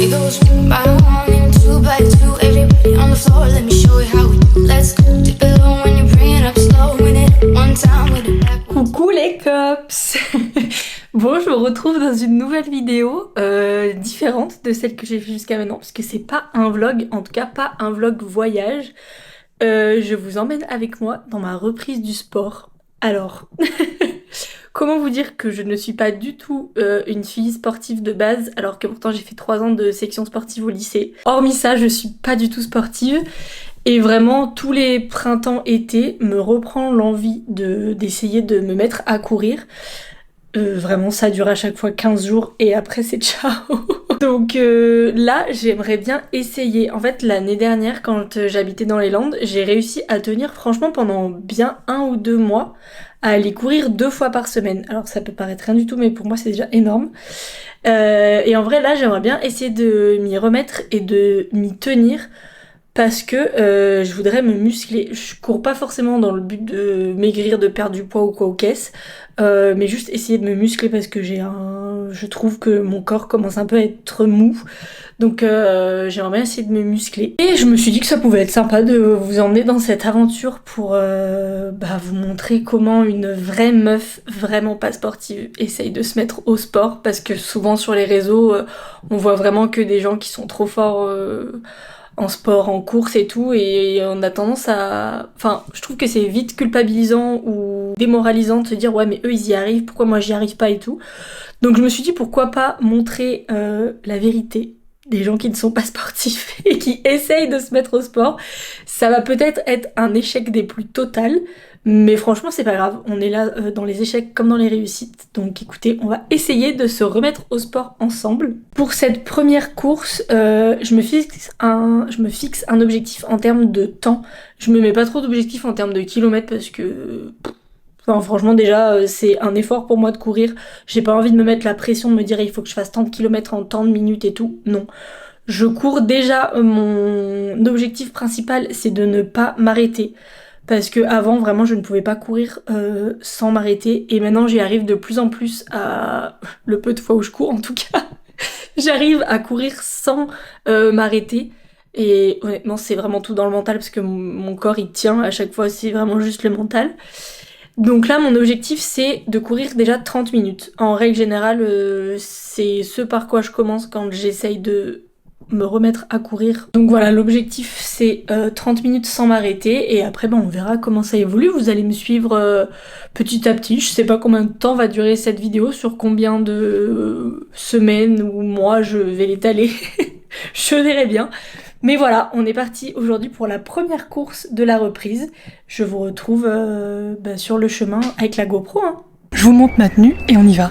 It goes round, 2 by 2, everybody on the floor. Let me show you how we do. Let's go dip it low when you bring it up slow. Win it one time with it back. Coucou les cops. Bon, je vous retrouve dans une nouvelle vidéo différente de celle que j'ai fait jusqu'à maintenant, parce que c'est pas un vlog, en tout cas pas un vlog voyage. Je vous emmène avec moi dans ma reprise du sport. Alors, comment vous dire que je ne suis pas du tout une fille sportive de base, alors que pourtant j'ai fait 3 ans de section sportive au lycée. Hormis ça, je suis pas du tout sportive. Et vraiment, tous les printemps-été me reprend l'envie d'essayer de me mettre à courir. Vraiment, ça dure à chaque fois 15 jours et après c'est ciao. Donc là, j'aimerais bien essayer. En fait, l'année dernière, quand j'habitais dans les Landes, j'ai réussi à tenir franchement pendant bien 1 ou 2 mois à aller courir 2 fois par semaine. Alors ça peut paraître rien du tout, mais pour moi c'est déjà énorme. Et en vrai, là, j'aimerais bien essayer de m'y remettre et de m'y tenir. Parce que je voudrais me muscler. Je cours pas forcément dans le but de maigrir, de perdre du poids ou quoi aux caisses, mais juste essayer de me muscler parce que je trouve que mon corps commence un peu à être mou. Donc j'aimerais bien essayer de me muscler. Et je me suis dit que ça pouvait être sympa de vous emmener dans cette aventure pour vous montrer comment une vraie meuf vraiment pas sportive essaye de se mettre au sport. Parce que souvent sur les réseaux, on voit vraiment que des gens qui sont trop forts en sport, en course et tout, et on a tendance à... Enfin, je trouve que c'est vite culpabilisant ou démoralisant de se dire « Ouais, mais eux, ils y arrivent, pourquoi moi, j'y arrive pas ?» et tout. Donc je me suis dit, pourquoi pas montrer la vérité des gens qui ne sont pas sportifs et qui essayent de se mettre au sport. Ça va peut-être être un échec des plus totales, mais franchement c'est pas grave, on est là dans les échecs comme dans les réussites. Donc écoutez, on va essayer de se remettre au sport ensemble. Pour cette première course, je me fixe un objectif en termes de temps. Je me mets pas trop d'objectifs en termes de kilomètres parce que... Enfin, franchement déjà c'est un effort pour moi de courir. J'ai pas envie de me mettre la pression de me dire il faut que je fasse tant de kilomètres en tant de minutes et tout. Non. Je cours déjà, mon objectif principal c'est de ne pas m'arrêter. Parce que avant vraiment je ne pouvais pas courir sans m'arrêter. Et maintenant j'y arrive de plus en plus à... Le peu de fois où je cours en tout cas. J'arrive à courir sans m'arrêter. Et honnêtement c'est vraiment tout dans le mental parce que mon corps il tient à chaque fois, c'est vraiment juste le mental. Donc là, mon objectif, c'est de courir déjà 30 minutes. En règle générale, c'est ce par quoi je commence quand j'essaye de me remettre à courir. Donc voilà, l'objectif, c'est 30 minutes sans m'arrêter. Et après, on verra comment ça évolue. Vous allez me suivre petit à petit. Je sais pas combien de temps va durer cette vidéo, sur combien de semaines ou mois je vais l'étaler. Je verrai bien. Mais voilà, on est parti aujourd'hui pour la première course de la reprise. Je vous retrouve sur le chemin avec la GoPro. Hein. Je vous montre ma tenue et on y va.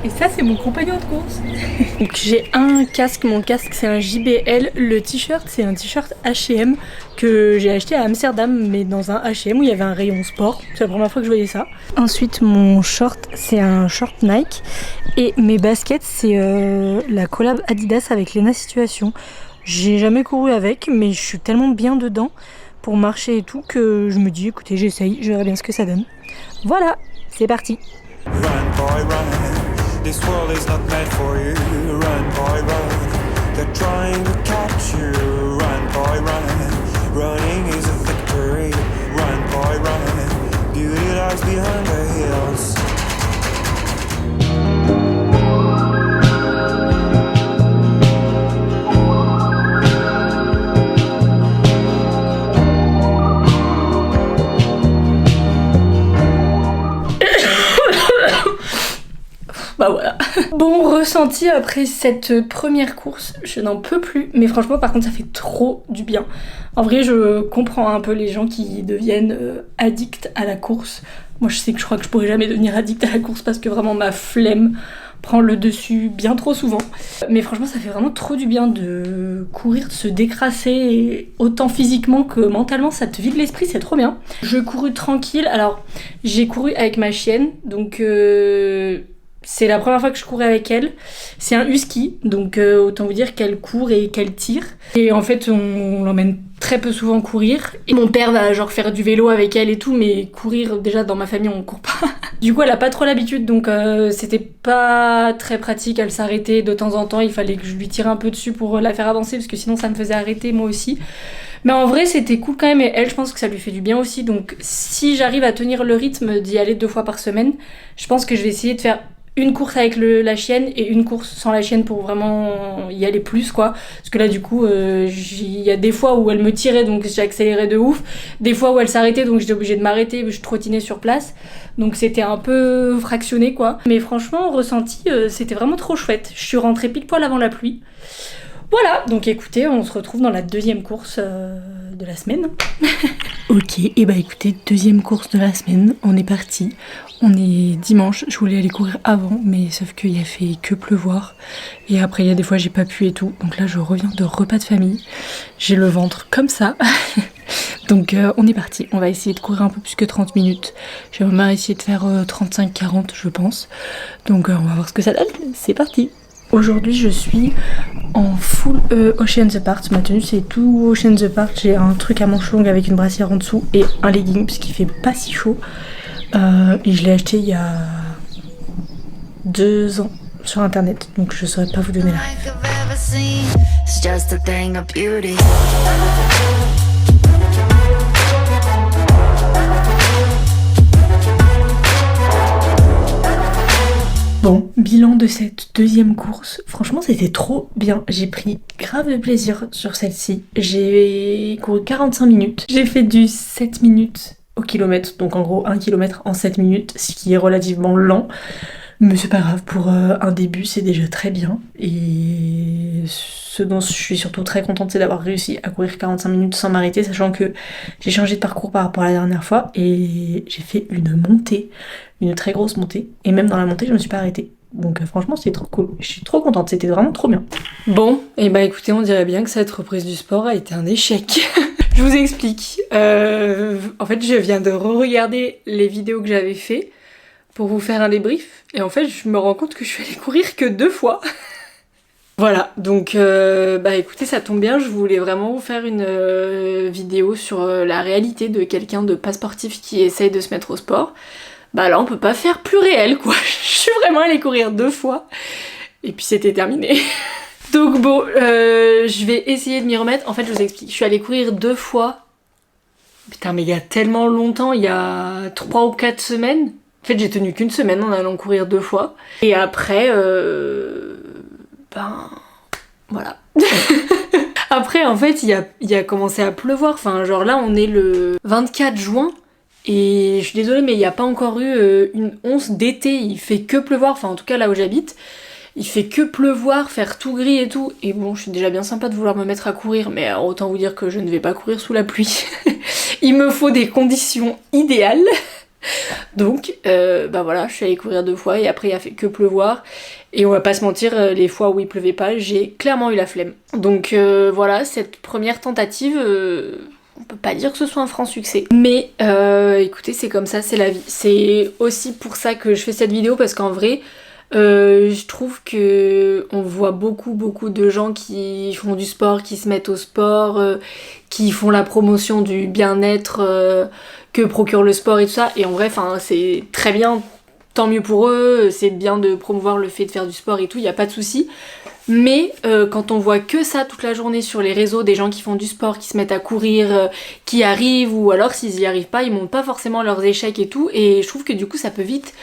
Et ça, c'est mon compagnon de course. Donc j'ai un casque, mon casque c'est un JBL. Le t-shirt c'est un t-shirt H&M que j'ai acheté à Amsterdam, mais dans un H&M où il y avait un rayon sport. C'est la première fois que je voyais ça. Ensuite mon short c'est un short Nike. Et mes baskets c'est la collab Adidas avec Lena Situation. J'ai jamais couru avec, mais je suis tellement bien dedans pour marcher et tout que je me dis écoutez j'essaye, je verrai bien ce que ça donne. Voilà, c'est parti. Run, boy, run. This world is not meant for you. Run, boy, run. They're trying to catch you. Run, boy, run. Running is a victory. Run, boy, run. Beauty lies behind the hills. Bah voilà. Bon ressenti après cette première course, je n'en peux plus. Mais franchement par contre ça fait trop du bien. En vrai je comprends un peu les gens qui deviennent addicts à la course. Moi je sais que je crois que je pourrais jamais devenir addict à la course parce que vraiment ma flemme prend le dessus bien trop souvent. Mais franchement ça fait vraiment trop du bien de courir, de se décrasser, et autant physiquement que mentalement ça te vide l'esprit, c'est trop bien. Je courus tranquille, alors j'ai couru avec ma chienne, donc C'est la première fois que je courais avec elle. C'est un husky, donc autant vous dire qu'elle court et qu'elle tire. Et en fait, on l'emmène très peu souvent courir. Et mon père va genre faire du vélo avec elle et tout, mais courir, déjà dans ma famille, on court pas. Du coup, elle a pas trop l'habitude, donc c'était pas très pratique. Elle s'arrêtait de temps en temps, il fallait que je lui tire un peu dessus pour la faire avancer, parce que sinon ça me faisait arrêter moi aussi. Mais en vrai, c'était cool quand même, et elle, je pense que ça lui fait du bien aussi. Donc si j'arrive à tenir le rythme d'y aller 2 fois par semaine, je pense que je vais essayer de faire une course avec la chienne et une course sans la chienne pour vraiment y aller plus, quoi. Parce que là, du coup, il y a des fois où elle me tirait, donc j'ai accéléré de ouf. Des fois où elle s'arrêtait, donc j'étais obligée de m'arrêter, je trottinais sur place. Donc c'était un peu fractionné, quoi. Mais franchement, ressenti, c'était vraiment trop chouette. Je suis rentrée pile poil avant la pluie. Voilà, donc écoutez, on se retrouve dans la deuxième course de la semaine. Ok, et bah écoutez, deuxième course de la semaine, on est parti. On est dimanche, je voulais aller courir avant, mais sauf qu'il a fait que pleuvoir. Et après, il y a des fois, j'ai pas pu et tout. Donc là, je reviens de repas de famille. J'ai le ventre comme ça. Donc on est parti, on va essayer de courir un peu plus que 30 minutes. J'aimerais essayer de faire 35-40, je pense. Donc on va voir ce que ça donne, c'est parti. Aujourd'hui, je suis en full Ocean's Apart. Ma tenue, c'est tout Ocean's Apart. J'ai un truc à manches longues avec une brassière en dessous et un legging, puisqu'il fait pas si chaud. Et je l'ai acheté il y a 2 ans sur internet, donc je saurais pas vous donner la ref. It's just a thing of beauty. Bon, bilan de cette deuxième course. Franchement, c'était trop bien. J'ai pris grave de plaisir sur celle-ci. J'ai couru 45 minutes. J'ai fait du 7 minutes au kilomètre, donc en gros 1 km en 7 minutes, ce qui est relativement lent. Mais c'est pas grave, pour un début, c'est déjà très bien. Et ce dont je suis surtout très contente, c'est d'avoir réussi à courir 45 minutes sans m'arrêter, sachant que j'ai changé de parcours par rapport à la dernière fois et j'ai fait une montée, une très grosse montée. Et même dans la montée, je me suis pas arrêtée. Donc franchement, c'était trop cool. Je suis trop contente, c'était vraiment trop bien. Bon, et bah écoutez, on dirait bien que cette reprise du sport a été un échec. Je vous explique. En fait, je viens de re-regarder les vidéos que j'avais fait pour vous faire un débrief. Et en fait, je me rends compte que je suis allée courir que 2 fois. Voilà, donc bah écoutez, ça tombe bien, je voulais vraiment vous faire une vidéo sur la réalité de quelqu'un de pas sportif qui essaye de se mettre au sport. Bah là, on peut pas faire plus réel, quoi. Je suis vraiment allée courir 2 fois. Et puis c'était terminé. Donc bon, je vais essayer de m'y remettre. En fait, je vous explique, je suis allée courir 2 fois. Putain, mais il y a tellement longtemps, il y a 3 ou 4 semaines. En fait, j'ai tenu qu'une semaine en allant courir 2 fois. Et après, ben... voilà. Après, en fait, il a commencé à pleuvoir. Enfin, genre là, on est le 24 juin. Et je suis désolée, mais il n'y a pas encore eu une once d'été. Il fait que pleuvoir. Enfin, en tout cas, là où j'habite, il fait que pleuvoir, faire tout gris et tout. Et bon, je suis déjà bien sympa de vouloir me mettre à courir. Mais autant vous dire que je ne vais pas courir sous la pluie. Il me faut des conditions idéales. Donc bah voilà, je suis allée courir 2 fois et après il a fait que pleuvoir et on va pas se mentir, les fois où il pleuvait pas, j'ai clairement eu la flemme. Donc voilà, cette première tentative, on peut pas dire que ce soit un franc succès. Mais écoutez, c'est comme ça, c'est la vie. C'est aussi pour ça que je fais cette vidéo, parce qu'en vrai, je trouve que on voit beaucoup de gens qui font du sport, qui se mettent au sport, qui font la promotion du bien-être que procure le sport et tout ça. Et en vrai, enfin, c'est très bien, tant mieux pour eux, c'est bien de promouvoir le fait de faire du sport et tout, y a pas de souci. Mais quand on voit que ça toute la journée sur les réseaux, des gens qui font du sport, qui se mettent à courir, qui arrivent, ou alors s'ils y arrivent pas, ils montrent pas forcément leurs échecs et tout, et je trouve que du coup ça peut vite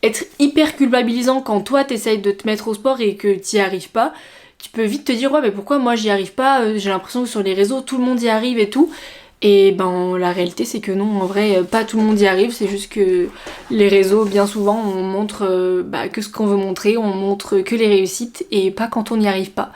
être hyper culpabilisant quand toi t'essayes de te mettre au sport et que t'y arrives pas. Tu peux vite te dire ouais mais pourquoi moi j'y arrive pas, j'ai l'impression que sur les réseaux tout le monde y arrive et tout. Et ben la réalité c'est que non, en vrai pas tout le monde y arrive, c'est juste que les réseaux bien souvent on montre que ce qu'on veut montrer, on montre que les réussites et pas quand on n'y arrive pas.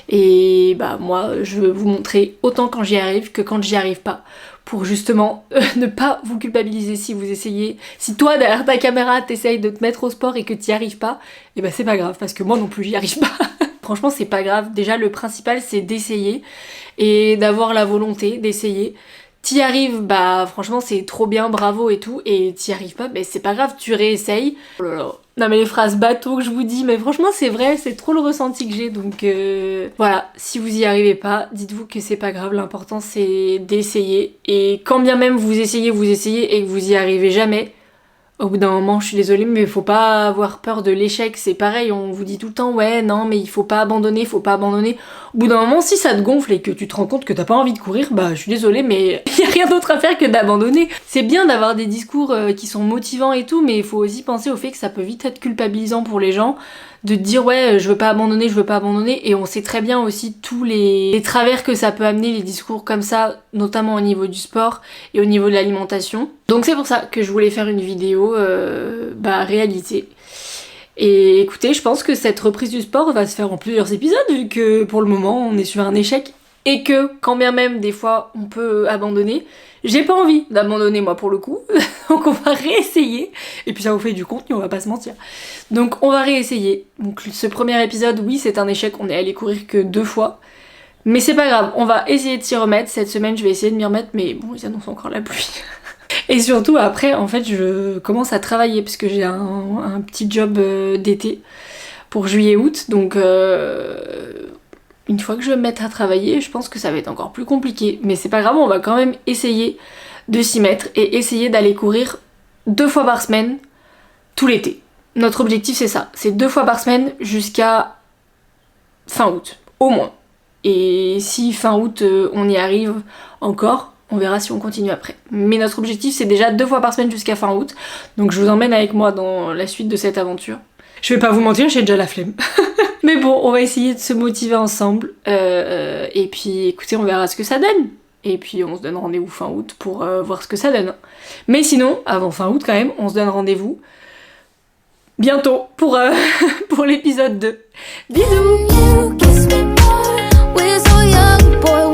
Et bah moi je veux vous montrer autant quand j'y arrive que quand j'y arrive pas, pour justement ne pas vous culpabiliser si vous essayez. Si toi derrière ta caméra t'essayes de te mettre au sport et que t'y arrives pas, et ben c'est pas grave parce que moi non plus j'y arrive pas. Franchement c'est pas grave, déjà le principal c'est d'essayer et d'avoir la volonté d'essayer. T'y arrives, bah franchement c'est trop bien, bravo et tout, et t'y arrives pas, bah c'est pas grave, tu réessayes. Oh là là. Non mais les phrases bateau que je vous dis, mais franchement c'est vrai, c'est trop le ressenti que j'ai, donc voilà, si vous y arrivez pas, dites-vous que c'est pas grave, l'important c'est d'essayer, et quand bien même vous essayez et que vous y arrivez jamais, au bout d'un moment, je suis désolée, mais faut pas avoir peur de l'échec, c'est pareil, on vous dit tout le temps, ouais, non, mais il faut pas abandonner, faut pas abandonner. Au bout d'un moment, si ça te gonfle et que tu te rends compte que t'as pas envie de courir, bah je suis désolée, mais y a rien d'autre à faire que d'abandonner. C'est bien d'avoir des discours qui sont motivants et tout, mais il faut aussi penser au fait que ça peut vite être culpabilisant pour les gens, de te dire ouais je veux pas abandonner, et on sait très bien aussi tous les travers que ça peut amener les discours comme ça, notamment au niveau du sport et au niveau de l'alimentation. Donc c'est pour ça que je voulais faire une vidéo réalité. Et écoutez, je pense que cette reprise du sport va se faire en plusieurs épisodes, vu que pour le moment on est sur un échec, et que quand bien même des fois on peut abandonner, j'ai pas envie d'abandonner moi pour le coup, donc on va réessayer, et puis ça vous fait du contenu, on va pas se mentir. Donc on va réessayer. Donc ce premier épisode, oui c'est un échec, on est allé courir que 2 fois, mais c'est pas grave, on va essayer de s'y remettre. Cette semaine je vais essayer de m'y remettre, mais bon ils annoncent encore la pluie. Et surtout après en fait je commence à travailler, parce que j'ai un petit job d'été pour juillet-août, donc une fois que je vais me mettre à travailler, je pense que ça va être encore plus compliqué. Mais c'est pas grave, on va quand même essayer de s'y mettre et essayer d'aller courir 2 fois par semaine tout l'été. Notre objectif c'est ça, c'est 2 fois par semaine jusqu'à fin août, au moins. Et si fin août on y arrive encore, on verra si on continue après. Mais notre objectif c'est déjà 2 fois par semaine jusqu'à fin août. Donc je vous emmène avec moi dans la suite de cette aventure. Je vais pas vous mentir, j'ai déjà la flemme. Mais bon, on va essayer de se motiver ensemble. Et puis écoutez, on verra ce que ça donne. Et puis on se donne rendez-vous fin août pour voir ce que ça donne. Mais sinon, avant fin août quand même, on se donne rendez-vous bientôt pour l'épisode 2. Bisous! You kiss me more. We're so young, boy.